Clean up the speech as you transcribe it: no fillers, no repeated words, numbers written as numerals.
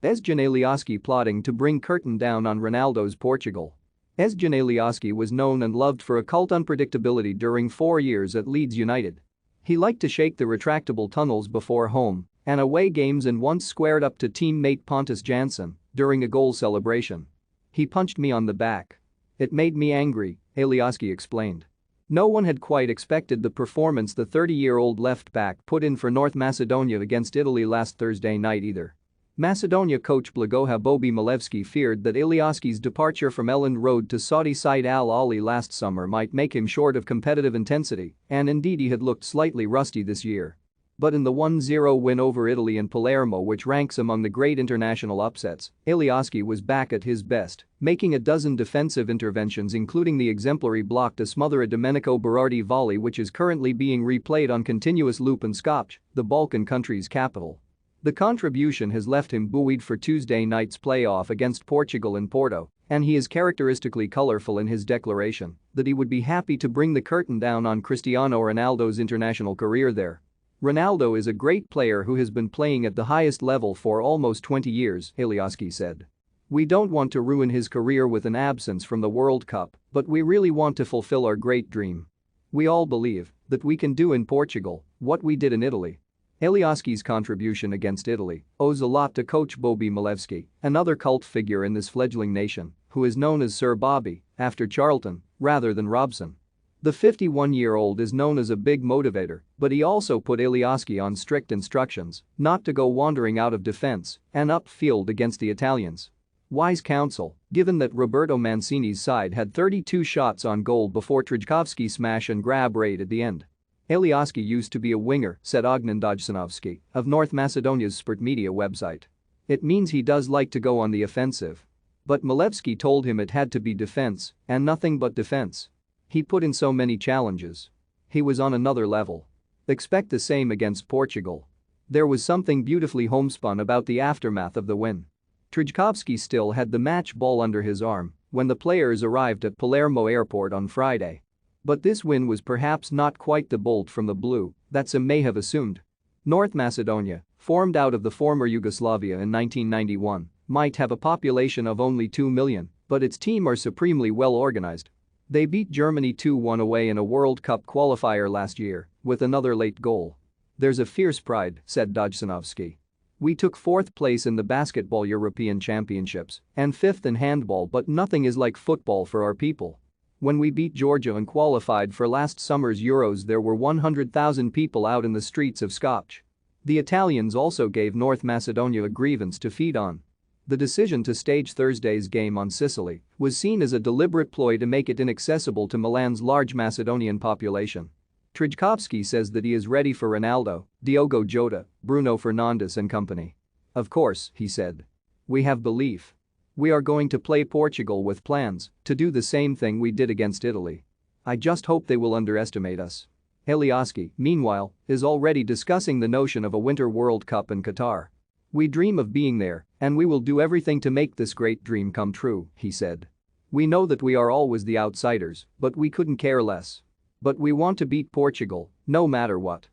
Ezjan Alioski plotting to bring curtain down on Ronaldo's Portugal. Ezjan Alioski was known and loved for occult unpredictability during 4 years at Leeds United. He liked to shake the retractable tunnels before home and away games and once squared up to teammate Pontus Jansson during a goal celebration. "He punched me on the back. It made me angry," Alioski explained. No one had quite expected the performance the 30-year-old left-back put in for North Macedonia against Italy last Thursday night either. Macedonia coach Blagoje Bobi Milevski feared that Alioski's departure from Elland Road to Saudi side Al Ahly last summer might make him short of competitive intensity, and indeed he had looked slightly rusty this year. But in the 1-0 win over Italy in Palermo, which ranks among the great international upsets, Alioski was back at his best, making a dozen defensive interventions including the exemplary block to smother a Domenico Berardi volley which is currently being replayed on continuous loop in Skopje, the Balkan country's capital. The contribution has left him buoyed for Tuesday night's playoff against Portugal in Porto, and he is characteristically colorful in his declaration that he would be happy to bring the curtain down on Cristiano Ronaldo's international career there. "Ronaldo is a great player who has been playing at the highest level for almost 20 years," Alioski said. "We don't want to ruin his career with an absence from the World Cup, but we really want to fulfill our great dream. We all believe that we can do in Portugal what we did in Italy." Alioski's contribution against Italy owes a lot to coach Bobi Milevski, another cult figure in this fledgling nation, who is known as Sir Bobby after Charlton rather than Robson. The 51-year-old is known as a big motivator, but he also put Alioski on strict instructions not to go wandering out of defense and upfield against the Italians. Wise counsel, given that Roberto Mancini's side had 32 shots on goal before Trzaskowski's smash and grab raid at the end. "Alioski used to be a winger," said Ognan Dojsanovski of North Macedonia's Sport Media website. "It means he does like to go on the offensive." But Milevski told him it had to be defense and nothing but defense. "He put in so many challenges. He was on another level. Expect the same against Portugal." There was something beautifully homespun about the aftermath of the win. Trzaskowski still had the match ball under his arm when the players arrived at Palermo airport on Friday. But this win was perhaps not quite the bolt from the blue that some may have assumed. North Macedonia, formed out of the former Yugoslavia in 1991, might have a population of only 2 million, but its team are supremely well organized. They beat Germany 2-1 away in a World Cup qualifier last year with another late goal. "There's a fierce pride," said Dojsanovski. "We took 4th place in the basketball European Championships and 5th in handball, but nothing is like football for our people. When we beat Georgia and qualified for last summer's Euros, there were 100,000 people out in the streets of Skopje." The Italians also gave North Macedonia a grievance to feed on. The decision to stage Thursday's game on Sicily was seen as a deliberate ploy to make it inaccessible to Milan's large Macedonian population. Trzaskowski says that he is ready for Ronaldo, Diogo Jota, Bruno Fernandes and company. "Of course," he said. "We have belief. We are going to play Portugal with plans to do the same thing we did against Italy. I just hope they will underestimate us." Alioski, meanwhile, is already discussing the notion of a Winter World Cup in Qatar. "We dream of being there, and we will do everything to make this great dream come true," he said. "We know that we are always the outsiders, but we couldn't care less. But we want to beat Portugal, no matter what."